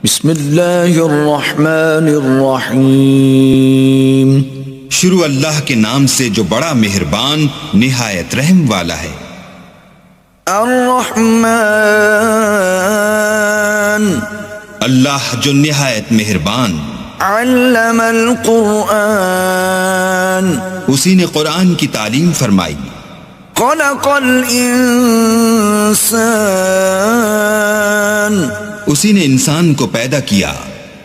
بسم اللہ الرحمن الرحیم۔ شروع اللہ کے نام سے جو بڑا مہربان نہایت رحم والا ہے۔ الرحمن، اللہ جو نہایت مہربان۔ علم القرآن، اسی نے قرآن کی تعلیم فرمائی۔ خلق الانسان، اسی نے انسان کو پیدا کیا۔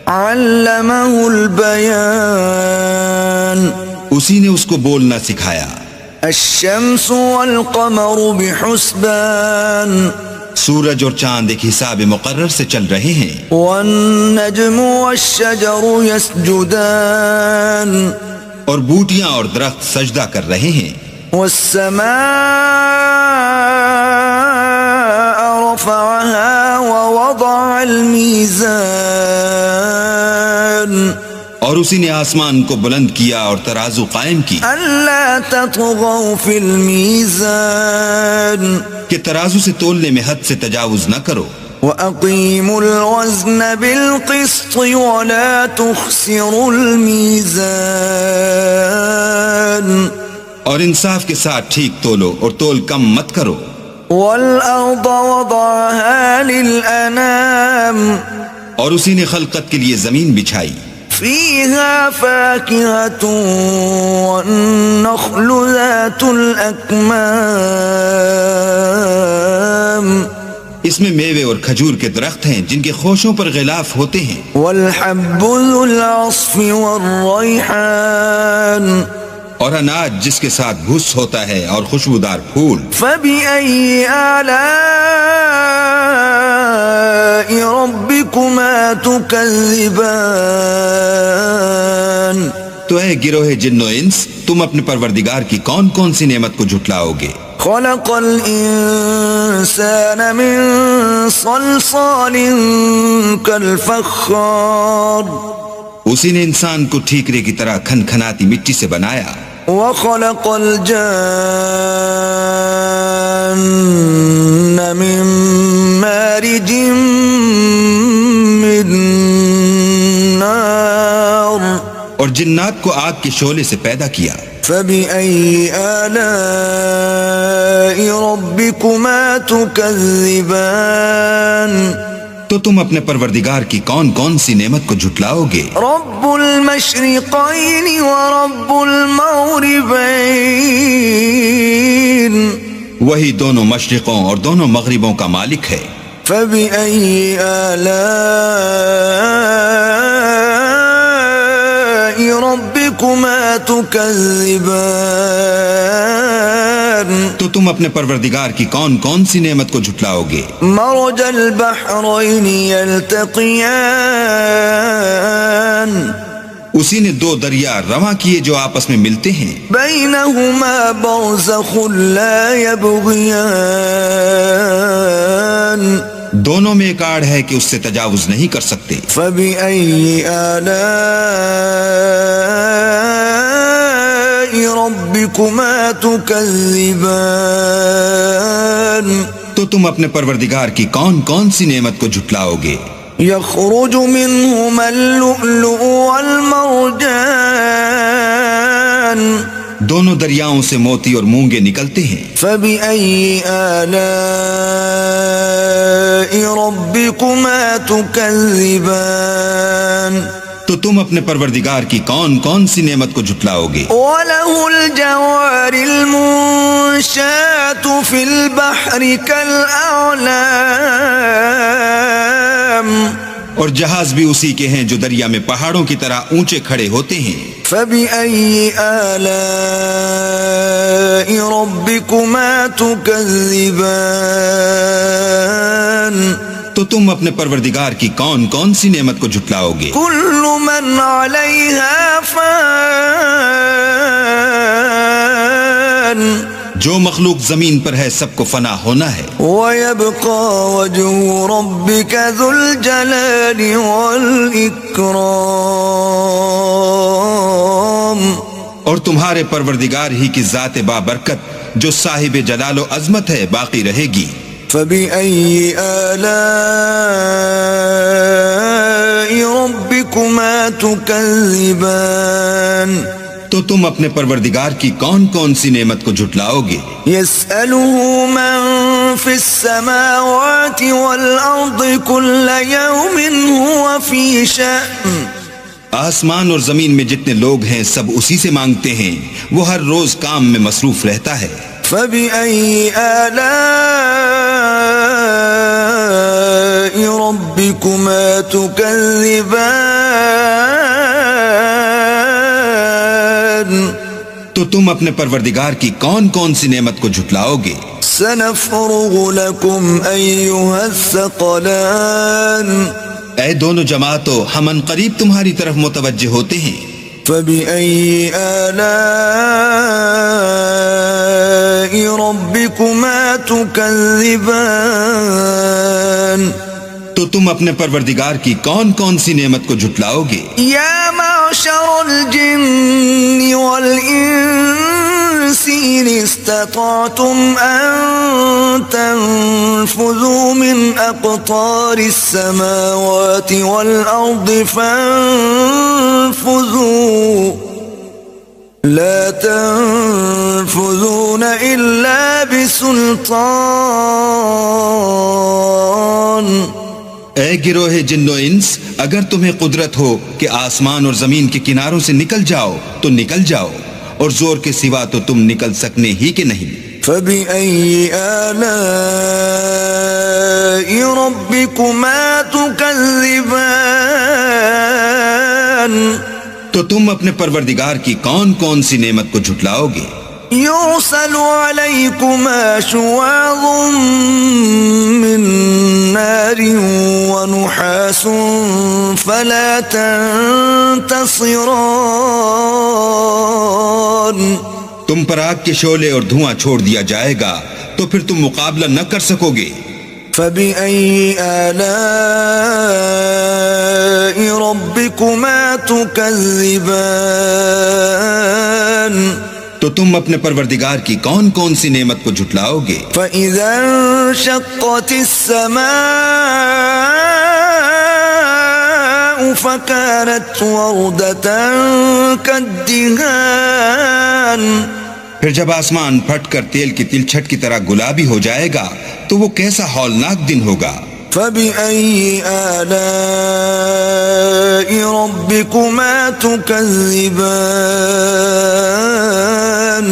علمہ البیان، اسی نے اس کو بولنا سکھایا۔ الشمس والقمر بحسبان، سورج اور چاند ایک حساب مقرر سے چل رہے ہیں۔ والنجم والشجر يسجدان، اور بوٹیاں اور درخت سجدہ کر رہے ہیں۔ والسماء رفعها ووضع الميزان، اور اسی نے آسمان کو بلند کیا اور ترازو قائم کی ألا تطغوا في الميزان، کہ ترازو سے تولنے میں حد سے تجاوز نہ کرو۔ وَأَقِيمُوا الْوَزْنَ بِالْقِسْطِ وَلَا تُخْسِرُوا الْمِيزَانَ، اور انصاف کے ساتھ ٹھیک تولو اور تول کم مت کرو۔ وَالْأَرْضَ وَضَعَهَا لِلْأَنَامِ، اور اسی نے خلقت کے لیے زمین بچھائی۔ فِيهَا فَاكِهَةٌ وَالنَّخْلُ ذَاتُ الْأَكْمَامِ، اس میں میوے اور کھجور کے درخت ہیں جن کے خوشوں پر غلاف ہوتے ہیں۔ وَالْحَبُّ ذُو الْعَصْفِ وَالرَّيْحَانِ، اور اناج جس کے ساتھ بھس ہوتا ہے اور خوشبودار پھول۔ فَبِأَيِّ آلَاءِ رَبِّكُمَا تُكَذِّبَانِ، تو اے گروہ جن و انس، تم اپنے پروردگار کی کون کون سی نعمت کو جھٹلاؤ گے؟ خَلَقَ الْإِنسَانَ مِنْ صَلْصَالٍ كَالْفَخَّارِ، اسی نے انسان کو ٹھیکرے کی طرح کھنکھناتی مٹی سے بنایا۔ وَخَلَقَ الْجَانَّ مِن مَارِجٍ مِّن نَّارٍ، اور جنات کو آگ کے شعلے سے پیدا کیا۔ فَبِأَيِّ آلَاءِ رَبِّكُمَا تُكَذِّبَانِ، تو تم اپنے پروردگار کی کون کون سی نعمت کو جھٹلاؤ گے؟ رَبُّ الْمَشْرِقَيْنِ وَرَبُّ الْمَغْرِبَيْنِ، وہی دونوں مشرقوں اور دونوں مغربوں کا مالک ہے۔ فَبِأَيِّ آلَاءِ رَبِّكُمَا تُكَذِّبَانِ، تو تم اپنے پروردگار کی کون کون سی نعمت کو جھٹلاؤ گے؟ مرج البحرین یلتقیان، اسی نے دو دریا رواں کیے جو آپس میں ملتے ہیں۔ بینہما برزخ لا یبغیان، دونوں میں ایک آڑ ہے کہ اس سے تجاوز نہیں کر سکتے۔ فبأي آلاء ربكما تكذبان، تو تم اپنے پروردگار کی کون کون سی نعمت کو جھٹلاؤ گے؟ يخرج منهما اللؤلؤ والمرجان، دونوں دریاؤں سے موتی اور مونگے نکلتے ہیں۔ فبأي آلاء ربكما تكذبان، تو تم اپنے پروردگار کی کون کون سی نعمت کو جھٹلاؤ گے؟ وله الجوار المنشآت في البحر كالأعلام، اور جہاز بھی اسی کے ہیں جو دریا میں پہاڑوں کی طرح اونچے کھڑے ہوتے ہیں۔ فبأي آلاء ربكما تكذبان، تو تم اپنے پروردگار کی کون کون سی نعمت کو جھٹلاؤ گے؟ كل من عليها فان، جو مخلوق زمین پر ہے سب کو فنا ہونا ہے۔ ويبقى وجه ربك ذو الجلال والإكرام، اور تمہارے پروردگار ہی کی ذات بابرکت جو صاحب جلال و عظمت ہے باقی رہے گی۔ فبأي آلاء ربكما تكذبان تو تم اپنے پروردگار کی کون کون سی نعمت کو جھٹلاؤ گے؟ يسأله من في السماوات والأرض كل يوم هو في شأن آسمان اور زمین میں جتنے لوگ ہیں سب اسی سے مانگتے ہیں، وہ ہر روز کام میں مصروف رہتا ہے۔ فبأي آلاء ربكما تكذبان تو تم اپنے پروردگار کی کون کون سی نعمت کو جھٹلاؤ گے؟ سنفرغ لكم أيها الثقلان اے دونوں جماعتوں، ہم ان قریب تمہاری طرف متوجہ ہوتے ہیں۔ فبأي آلاء ربكما تكذبان تو تم اپنے پروردگار کی کون کون سی نعمت کو جھٹلاؤ گے؟ يا معشر الجن والإنس إن استطعتم أن تنفذوا من أقطار السماوات والأرض فانفذوا لا تنفذون إلا بسلطان اے گروہ جن و انس، اگر تمہیں قدرت ہو کہ آسمان اور زمین کے کناروں سے نکل جاؤ تو نکل جاؤ، اور زور کے سوا تو تم نکل سکنے ہی کے نہیں۔ فبأي آلاء ربكما تكذبان تو تم اپنے پروردگار کی کون کون سی نعمت کو جھٹلاؤ گے؟ يرسل عليكما شواظ من نار ونحاس فلا تنتصران تم پر آگ کے شعلے اور دھواں چھوڑ دیا جائے گا تو پھر تم مقابلہ نہ کر سکو گے۔ فبأي آلاء ربكما تكذبان تو تم اپنے پروردگار کی کون کون سی نعمت کو جھٹلاؤ گے؟ فإذا انشقت السماء فكانت وردة كالدهان پھر جب آسمان پھٹ کر تیل کی تلچھٹ کی طرح گلابی ہو جائے گا تو وہ کیسا ہولناک دن ہوگا۔ فبأي آلاء ربكما تكذبان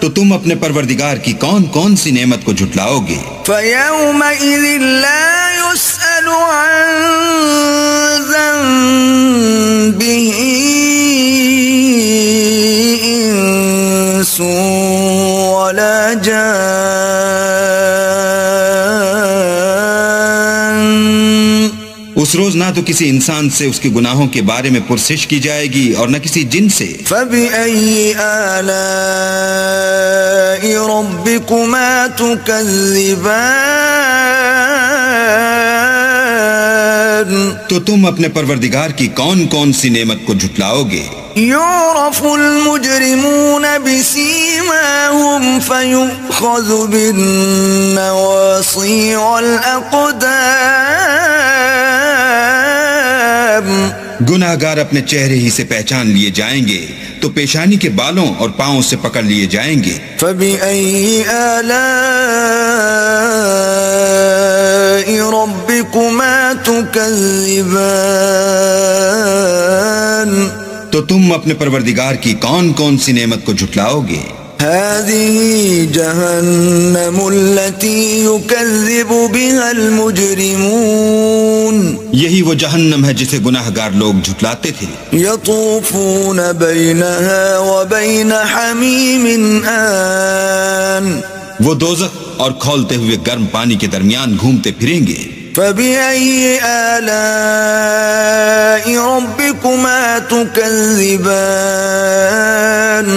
تو تم اپنے پروردگار کی کون کون سی نعمت کو جھٹلاؤ گے؟ فيومئذ لا يسأل عن ذنبه إنس ولا جان اس روز نہ تو کسی انسان سے اس کے گناہوں کے بارے میں پرسش کی جائے گی اور نہ کسی جن سے۔ فبأي آلاء ربكما تكذبان تو تم اپنے پروردگار کی کون کون سی نعمت کو جھٹلاؤ گے؟ يعرف المجرمون بسيماهم فيؤخذ بالنواصي والأقدام گناہ گار اپنے چہرے ہی سے پہچان لیے جائیں گے تو پیشانی کے بالوں اور پاؤں سے پکڑ لیے جائیں گے۔ فبأي آلاء ربكما تكذبان تو تم اپنے پروردگار کی کون کون سی نعمت کو جھٹلاؤ گے؟ هذه جهنم التي يكذب بها المجرمون یہی وہ جہنم ہے جسے گناہ گار لوگ جھٹلاتے تھے۔ يطوفون بينها وبين حميم آن وہ دوزخ اور کھولتے ہوئے گرم پانی کے درمیان گھومتے پھریں گے۔ فبأي آلاء ربكما تكذبان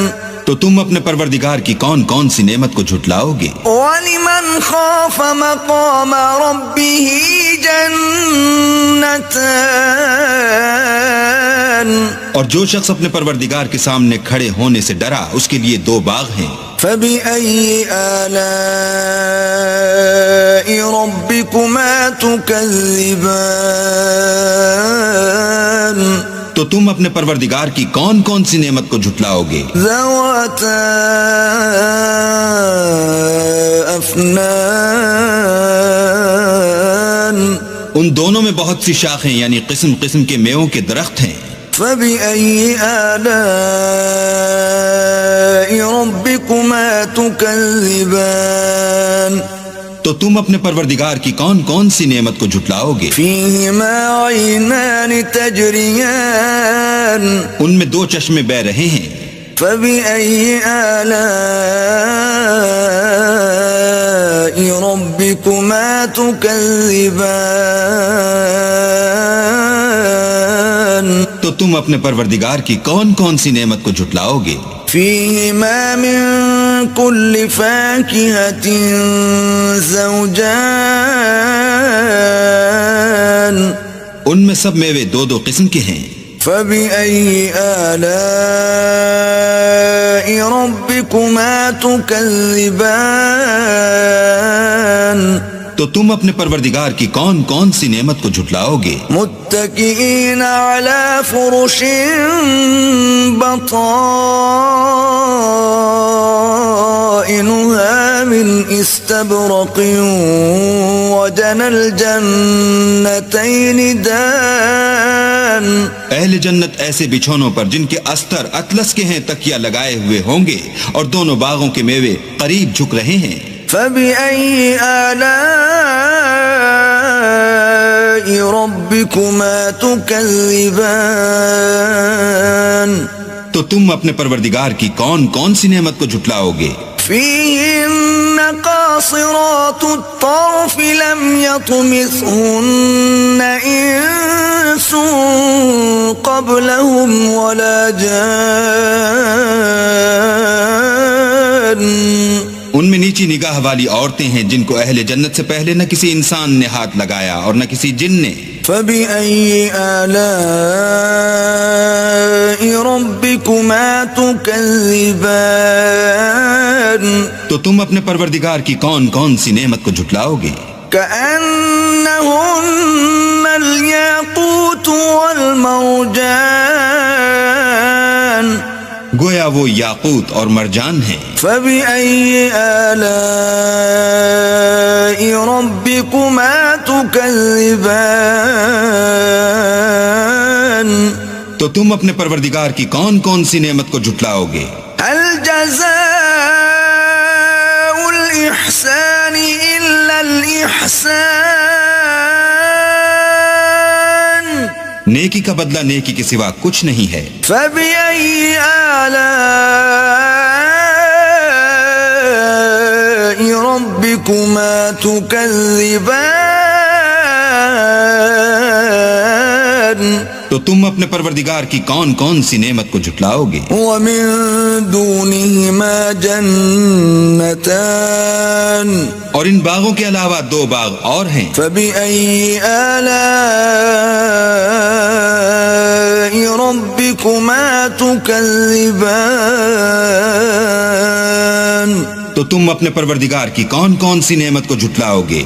تو تم اپنے پروردگار کی کون کون سی نعمت کو جھٹلاؤ گے؟ ولمن خاف مقام ربه جنتان اور جو شخص اپنے پروردگار کے سامنے کھڑے ہونے سے ڈرا اس کے لیے دو باغ ہیں۔ فبأي آلاء ربكما تكذبان تم اپنے پروردگار کی کون کون سی نعمت کو جھٹلاؤ گے؟ ذواتا افنان، ان دونوں میں بہت سی شاخیں یعنی قسم قسم کے میووں کے درخت ہیں۔ فبأي آلاء ربكما تكذبان، تو تم اپنے پروردگار کی کون کون سی نعمت کو جھٹلاؤ گے؟ فيهما عينان تجريان، ان میں دو چشمے بہ رہے ہیں۔ فبأي آلاء ربكما تكذبان، تو تم اپنے پروردگار کی کون کون سی نعمت کو جھٹلاؤ گے؟ فيهما من كل فاكهة زوجان، ان میں سب میوے دو دو قسم کے ہیں۔ فبأي آلاء ربكما تكذبان، تو تم اپنے پروردگار کی کون کون سی نعمت کو جھٹلاؤ گے؟ متكئين على فرش بطائنها من استبرق وجنى الجنتين دان، اہل جنت ایسے بچھونوں پر جن کے استر اطلس کے ہیں تکیہ لگائے ہوئے ہوں گے، اور دونوں باغوں کے میوے قریب جھک رہے ہیں۔ فبأي آلاء ربكما تكذبان، تو تم اپنے پروردگار کی کون کون سی نعمت کو جھٹلاؤ گے؟ فيهن قاصرات الطرف لم يطمثهن إنس قبلهم ولا جان، ان میں نیچی نگاہ والی عورتیں ہیں جن کو اہل جنت سے پہلے نہ کسی انسان نے ہاتھ لگایا اور نہ کسی جن نے۔ فبأي آلاء ربكما تكذبان، تو تم اپنے پروردگار کی کون کون سی نعمت کو جھٹلاؤ گے؟ كأنهن الياقوت والمرجان، گویا وہ یاقوت اور مرجان ہیں۔ فبأي آلاء ربكما تكذبان، تو تم اپنے پروردگار کی کون کون سی نعمت کو جھٹلاؤ گے؟ هل جزاء الإحسان إلا الإحسان، نیکی کا بدلہ نیکی کے سوا کچھ نہیں ہے۔ فبأي آلاء ربكما تكذبان، تو تم اپنے پروردگار کی کون کون سی نعمت کو جھٹلاؤ گے؟ ومن دونهما جنتان، اور ان باغوں کے علاوہ دو باغ اور ہیں۔ فبأي آلاء ربكما تكذبان، تو تم اپنے پروردگار کی کون کون سی نعمت کو جھٹلاؤ گے؟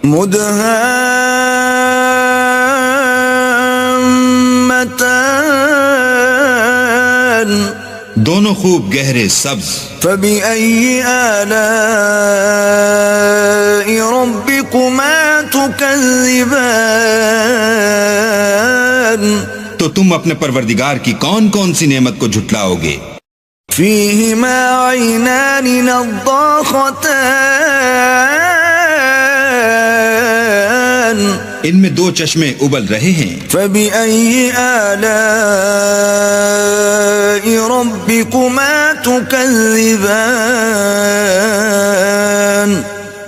مدهامتان، دونوں خوب گہرے سبز۔ فبأي آلاء ربكما تكذبان، تو تم اپنے پروردگار کی کون کون سی نعمت کو جھٹلاؤ گے؟ فيهما عينان نضاختان، ان میں دو چشمے ابل رہے ہیں۔ فبأي آلاء ربكما تكذبان،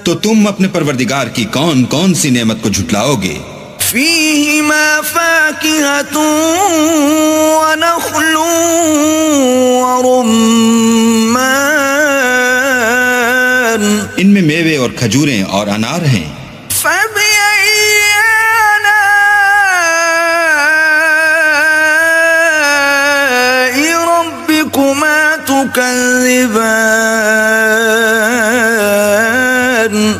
تو تم اپنے پروردگار کی کون کون سی نعمت کو جھٹلاؤ گے؟ فيهما فاكهة ونخل ورمان، ان میں میوے اور کھجوریں اور انار ہیں۔ فبأي آلاء ربكما تكذبان،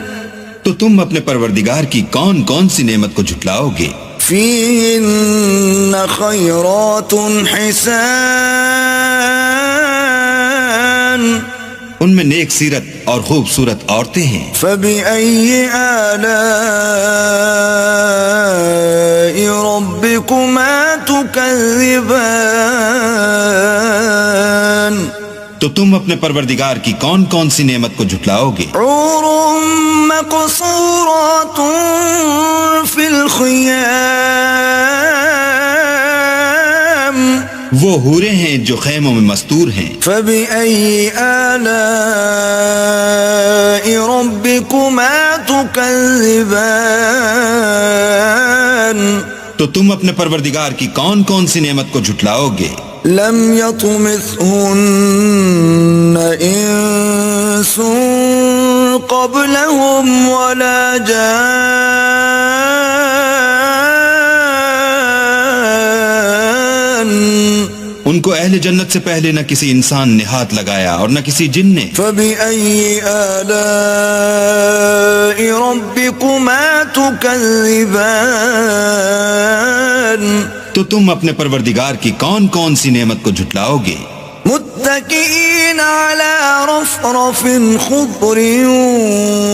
تو تم اپنے پروردگار کی کون کون سی نعمت کو جھٹلاؤ گے؟ فيهن خيرات حسان ان میں نیک سیرت اور خوبصورت عورتیں ہیں. فبأي آلاء ربكما تكذبان تو تم اپنے پروردگار کی کون کون سی نعمت کو جھٹلاؤ گے؟ حور مقصورات في الخيام وہ حوریں ہیں جو خیموں میں مستور ہیں. فبأي آلاء ربكما تكذبان تو تم اپنے پروردگار کی کون کون سی نعمت کو جھٹلاؤ گے؟ لم يطمثهن انس قبلهم ولا جان ان کو اہل جنت سے پہلے نہ کسی انسان نے ہاتھ لگایا اور نہ کسی جن نے. فبأي آلاء ربكما تكذبان تو تم اپنے پروردگار کی کون کون سی نعمت کو جھٹلاؤ گے؟ متكئين على رفرف خضر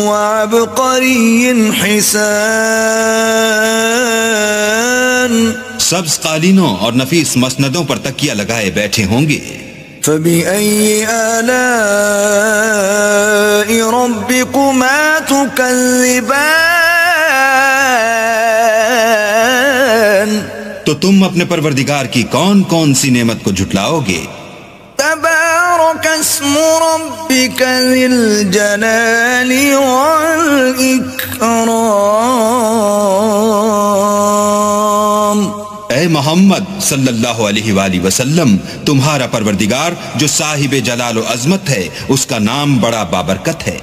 وعبقري حسان سبز قالینوں اور نفیس مسندوں پر تکیہ لگائے بیٹھے ہوں گے. فبأي آلاء ربكما تكذبان تو تم اپنے پروردگار کی کون کون سی نعمت کو جھٹلاؤ گے؟ تبارك اسم ربك ذي الجلال والإكرام. اے محمد صلی اللہ علیہ وآلہ وسلم، تمہارا پروردگار جو صاحب جلال و عظمت ہے، اس کا نام بڑا بابرکت ہے.